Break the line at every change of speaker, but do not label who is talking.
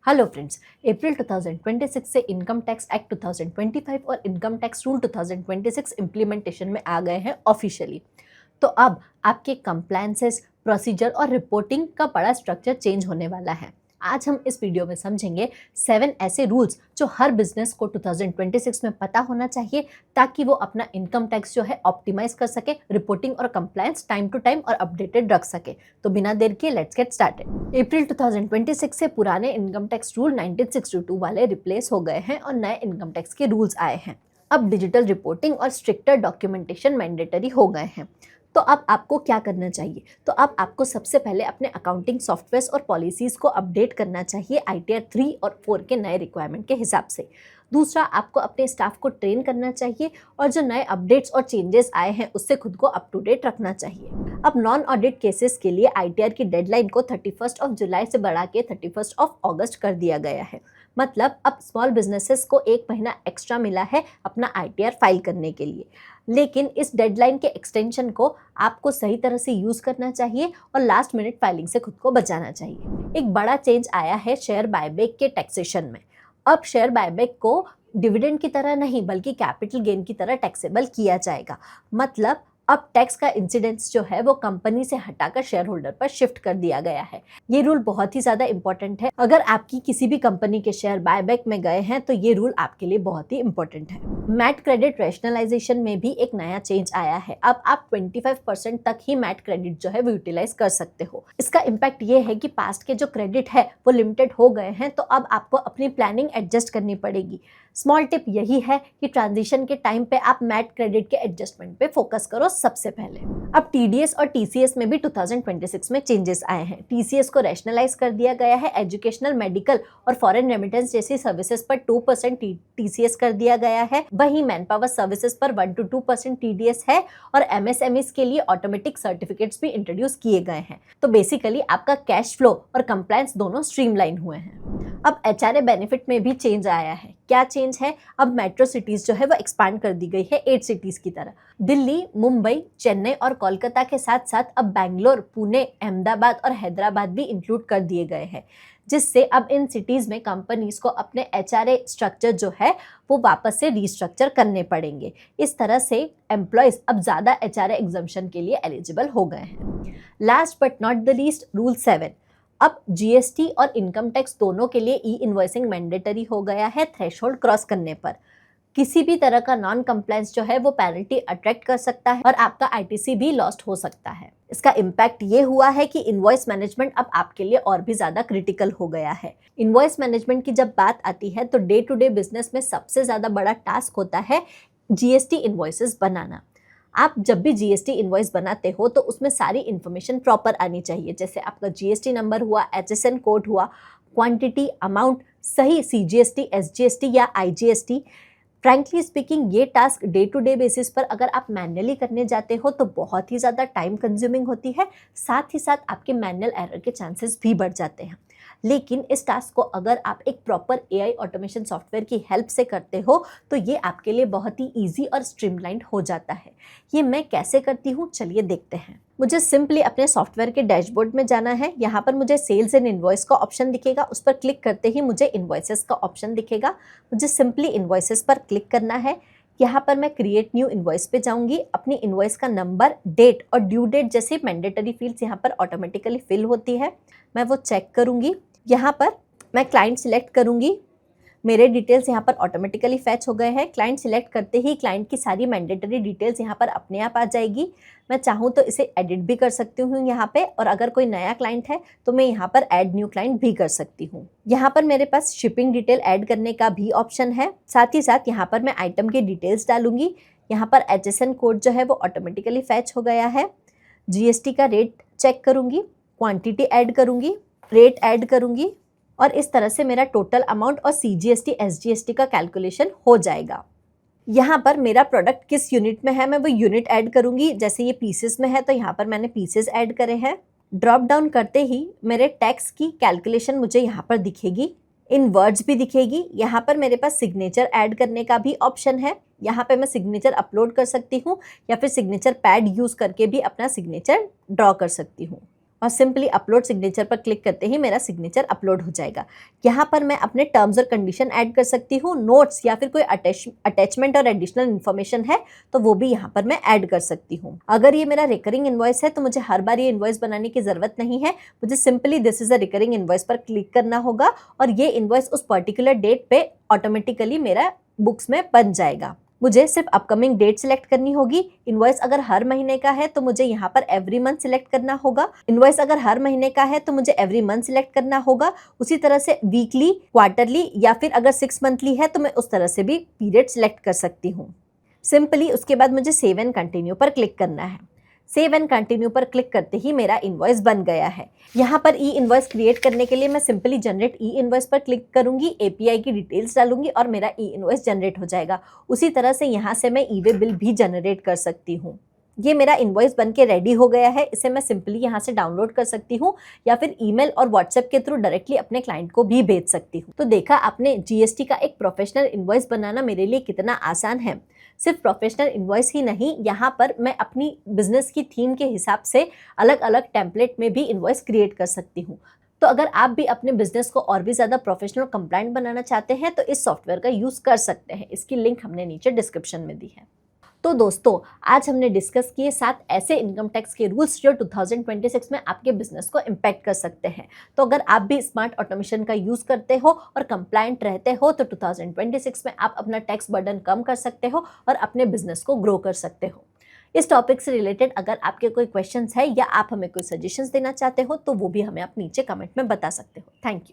Hello friends, अप्रैल 2026 से income tax act 2025 और income tax rule 2026 implementation में आ गए हैं ऑफिशियली। तो अब आपके कंप्लायंसेस, प्रोसीजर और रिपोर्टिंग का बड़ा स्ट्रक्चर चेंज होने वाला है। आज हम इस वीडियो में समझेंगे 7 ऐसे रूल्स जो हर बिजनेस को 2026 में पता होना चाहिए ताकि वो अपना इनकम टैक्स जो है ऑप्टिमाइज कर सके, रिपोर्टिंग और कंप्लायंस टाइम टू टाइम और अपडेटेड रख सके। तो बिना देर किए लेट्स गेट स्टार्टेड। अप्रैल 2026 से पुराने इनकम टैक्स रूल 1962 वाले रिप्लेस हो गए हैं और नए इनकम टैक्स के रूल्स आए हैं। अब डिजिटल रिपोर्टिंग और स्ट्रिक्टर डॉक्यूमेंटेशन मैंडेटरी हो गए हैं। तो अब आपको क्या करना चाहिए? तो अब आपको सबसे पहले अपने अकाउंटिंग सॉफ्टवेयर्स और पॉलिसीज को अपडेट करना चाहिए ITR 3 और 4 के नए रिक्वायरमेंट के हिसाब से। दूसरा, आपको अपने स्टाफ को ट्रेन करना चाहिए और जो नए अपडेट्स और चेंजेस आए हैं उससे खुद को अप टू डेट रखना चाहिए। अब नॉन ऑडिट केसेस के लिए ITR की डेडलाइन को 31 जुलाई से बढ़ा के 31 अगस्त कर दिया गया है। मतलब अब स्मॉल बिजनेसेस को 1 महीना एक्स्ट्रा मिला है अपना ITR फाइल करने के लिए। लेकिन इस डेडलाइन के एक्सटेंशन को आपको सही तरह से यूज़ करना चाहिए और लास्ट मिनट फाइलिंग से खुद को बचाना चाहिए। एक बड़ा चेंज आया है शेयर बायबैक के टैक्सेशन में। अब शेयर बायबैक को डिविडेंड की तरह नहीं बल्कि कैपिटल गेन की तरह टैक्सेबल किया जाएगा। मतलब अब टैक्स का इंसिडेंस जो है वो कंपनी से हटाकर शेयर होल्डर पर शिफ्ट कर दिया गया है। ये रूल बहुत ही ज़्यादा इंपॉर्टेंट है। अगर आपकी किसी भी कंपनी के शेयर बायबैक में गए हैं तो ये रूल आपके लिए बहुत ही इंपॉर्टेंट है। मैट क्रेडिट रैशनलाइजेशन में भी एक नया चेंज आया है। अब आप 25% तक ही मैट क्रेडिट जो है वो यूटिलाइज कर सकते हो। इसका इम्पैक्ट ये है कि पास्ट के जो क्रेडिट है वो लिमिटेड हो गए हैं, तो अब आपको अपनी प्लानिंग एडजस्ट करनी पड़ेगी। स्मॉल टिप यही है कि ट्रांजिशन के टाइम पे आप मैट क्रेडिट के एडजस्टमेंट पे फोकस करो सबसे पहले। अब TDS और TCS में भी 2026 में चेंजेस आए हैं। TCS को रैशनलाइज कर दिया गया है। एजुकेशनल, मेडिकल और फॉरेन रेमिटेंस जैसी सर्विसेज पर 2% TCS कर दिया गया है। वहीं मैन पावर सर्विसेज पर 1 to 2% TDS है और MSMEs के लिए ऑटोमेटिक सर्टिफिकेट्स भी इंट्रोड्यूस किए गए हैं। तो बेसिकली आपका कैश फ्लो और कंप्लायंस दोनों स्ट्रीमलाइन हुए हैं। अब HRA बेनिफिट में भी चेंज आया है। क्या चेंज है? अब मेट्रो सिटीज जो है वो एक्सपांड कर दी गई है 8 सिटीज की तरह। दिल्ली, मुंबई, चेन्नई और कोलकाता के साथ साथ अब बैंगलोर, पुणे, अहमदाबाद और हैदराबाद भी इंक्लूड कर दिए गए हैं, जिससे अब इन सिटीज में कंपनीज को अपने HRA स्ट्रक्चर जो है वो वापस से रीस्ट्रक्चर करने पड़ेंगे। इस तरह से एम्प्लॉयज अब ज़्यादा HRA एग्जम्पशन के लिए एलिजिबल हो गए हैं। Last but not the least, rule 7। अब GST और इनकम टैक्स दोनों के लिए ई-इनवॉइसिंग मैंडेटरी हो गया है थ्रेशोल्ड क्रॉस करने पर। किसी भी तरह का नॉन कंप्लायंस जो है वो पेनल्टी अट्रैक्ट कर सकता है और आपका ITC भी लॉस्ट हो सकता है। इसका इम्पैक्ट ये हुआ है कि इनवॉइस मैनेजमेंट अब आपके लिए और भी ज़्यादा क्रिटिकल हो गया है। इनवॉइस मैनेजमेंट की जब बात आती है तो डे टू डे बिजनेस में सबसे ज़्यादा बड़ा टास्क होता है GST इनवॉइसेस बनाना। आप जब भी GST इनवॉइस बनाते हो तो उसमें सारी इन्फॉर्मेशन प्रॉपर आनी चाहिए, जैसे आपका GST नंबर हुआ, HSN कोड हुआ, क्वांटिटी, अमाउंट, सही CGST, SGST या IGST। फ्रैंकली स्पीकिंग ये task day to day basis पर अगर आप मैन्युअली करने जाते हो तो बहुत ही ज़्यादा टाइम कंज्यूमिंग होती है, साथ ही साथ आपके मैनुअल एरर के चांसेस भी बढ़ जाते हैं। लेकिन इस टास्क को अगर आप एक प्रॉपर AI ऑटोमेशन सॉफ्टवेयर की हेल्प से करते हो तो ये आपके लिए बहुत ही ईजी और स्ट्रीमलाइंड हो जाता है। ये मैं कैसे करती हूँ, चलिए देखते हैं। मुझे सिंपली अपने सॉफ्टवेयर के डैशबोर्ड में जाना है। यहाँ पर मुझे सेल्स एंड इनवॉइस का ऑप्शन दिखेगा, उस पर क्लिक करते ही मुझे इनवॉइसेस का ऑप्शन दिखेगा। मुझे सिंपली इनवॉइसेस पर क्लिक करना है। यहाँ पर मैं क्रिएट न्यू इनवॉइस पे जाऊँगी। अपनी इनवॉइस का नंबर, डेट और ड्यू डेट जैसी मैंडेटरी फील्ड्स यहाँ पर ऑटोमेटिकली फिल होती है, मैं वो चेक करूँगी। यहाँ पर मैं क्लाइंट सिलेक्ट करूँगी। मेरे डिटेल्स यहाँ पर ऑटोमेटिकली फैच हो गए हैं। क्लाइंट सिलेक्ट करते ही क्लाइंट की सारी मैंडेटरी डिटेल्स यहाँ पर अपने आप आ जाएगी। मैं चाहूँ तो इसे एडिट भी कर सकती हूँ यहाँ पे, और अगर कोई नया क्लाइंट है तो मैं यहाँ पर ऐड न्यू क्लाइंट भी कर सकती हूँ। यहाँ पर मेरे पास शिपिंग डिटेल ऐड करने का भी ऑप्शन है। साथ ही साथ यहाँ पर मैं आइटम की डिटेल्स डालूंगी। यहाँ पर HSN कोड जो है वो ऑटोमेटिकली फैच हो गया है। GST का रेट चेक करूँगी, क्वान्टिटी ऐड करूँगी, रेट ऐड करूँगी और इस तरह से मेरा टोटल अमाउंट और CGST SGST का कैलकुलेशन हो जाएगा। यहाँ पर मेरा प्रोडक्ट किस यूनिट में है मैं वो यूनिट ऐड करूँगी। जैसे ये पीसेस में है तो यहाँ पर मैंने पीसेस ऐड करे हैं। ड्रॉप डाउन करते ही मेरे टैक्स की कैलकुलेशन मुझे यहाँ पर दिखेगी, इन वर्ड्स भी दिखेगी। यहाँ पर मेरे पास सिग्नेचर ऐड करने का भी ऑप्शन है। यहाँ पे मैं सिग्नेचर अपलोड कर सकती हूँ या फिर सिग्नेचर पैड यूज़ करके भी अपना सिग्नेचर ड्रॉ कर सकती हूँ। और सिंपली अपलोड सिग्नेचर पर क्लिक करते ही मेरा सिग्नेचर अपलोड हो जाएगा। यहाँ पर मैं अपने टर्म्स और कंडीशन ऐड कर सकती हूँ, नोट्स या फिर कोई अटैचमेंट और एडिशनल इन्फॉर्मेशन है तो वो भी यहाँ पर मैं ऐड कर सकती हूँ। अगर ये मेरा रिकरिंग इनवॉइस है तो मुझे हर बार ये इनवॉइस बनाने की जरूरत नहीं है, मुझे simply this is a recurring invoice पर क्लिक करना होगा और ये इनवॉइस उस पर्टिकुलर डेट पे ऑटोमेटिकली मेरा बुक्स में बन जाएगा। मुझे सिर्फ अपकमिंग डेट सिलेक्ट करनी होगी। इनवॉइस अगर हर महीने का है तो मुझे यहाँ पर एवरी मंथ सिलेक्ट करना होगा। इनवॉइस अगर हर महीने का है तो मुझे एवरी मंथ सिलेक्ट करना होगा। उसी तरह से वीकली, क्वार्टरली या फिर अगर 6 मंथली है तो मैं उस तरह से भी पीरियड सिलेक्ट कर सकती हूँ। सिंपली उसके बाद मुझे सेव एंड कंटिन्यू पर क्लिक करना है। सेव एंड कंटिन्यू पर क्लिक करते ही मेरा इनवॉइस बन गया है। यहाँ पर ई इनवॉइस क्रिएट करने के लिए मैं सिंपली जनरेट ई इनवॉइस पर क्लिक करूंगी, एपीआई की डिटेल्स डालूंगी और मेरा ई इनवॉइस जनरेट हो जाएगा। उसी तरह से यहाँ से मैं ई वे बिल भी जनरेट कर सकती हूँ। ये मेरा इनवॉइस बन के रेडी हो गया है। इसे मैं सिंपली यहाँ से डाउनलोड कर सकती हूँ या फिर ईमेल और व्हाट्सएप के थ्रू डायरेक्टली अपने क्लाइंट को भी भेज सकती हूँ। तो देखा आपने जीएसटी का एक प्रोफेशनल इनवॉइस बनाना मेरे लिए कितना आसान है। सिर्फ प्रोफेशनल इनवॉइस ही नहीं, यहाँ पर मैं अपनी बिजनेस की थीम के हिसाब से अलग अलग टेम्पलेट में भी इनवॉइस क्रिएट कर सकती हूँ। तो अगर आप भी अपने बिजनेस को और भी ज़्यादा प्रोफेशनल और कंप्लायंट बनाना चाहते हैं तो इस सॉफ्टवेयर का यूज़ कर सकते हैं। इसकी लिंक हमने नीचे डिस्क्रिप्शन में दी है। तो दोस्तों, आज हमने डिस्कस किए 7 ऐसे इनकम टैक्स के रूल्स जो 2026 में आपके बिजनेस को इम्पैक्ट कर सकते हैं। तो अगर आप भी स्मार्ट ऑटोमेशन का यूज़ करते हो और कंप्लायंट रहते हो तो 2026 में आप अपना टैक्स बर्डन कम कर सकते हो और अपने बिजनेस को ग्रो कर सकते हो। इस टॉपिक से रिलेटेड अगर आपके कोई क्वेश्चंस है या आप हमें कोई सजेशंस देना चाहते हो तो वो भी हमें आप नीचे कमेंट में बता सकते हो। Thank you.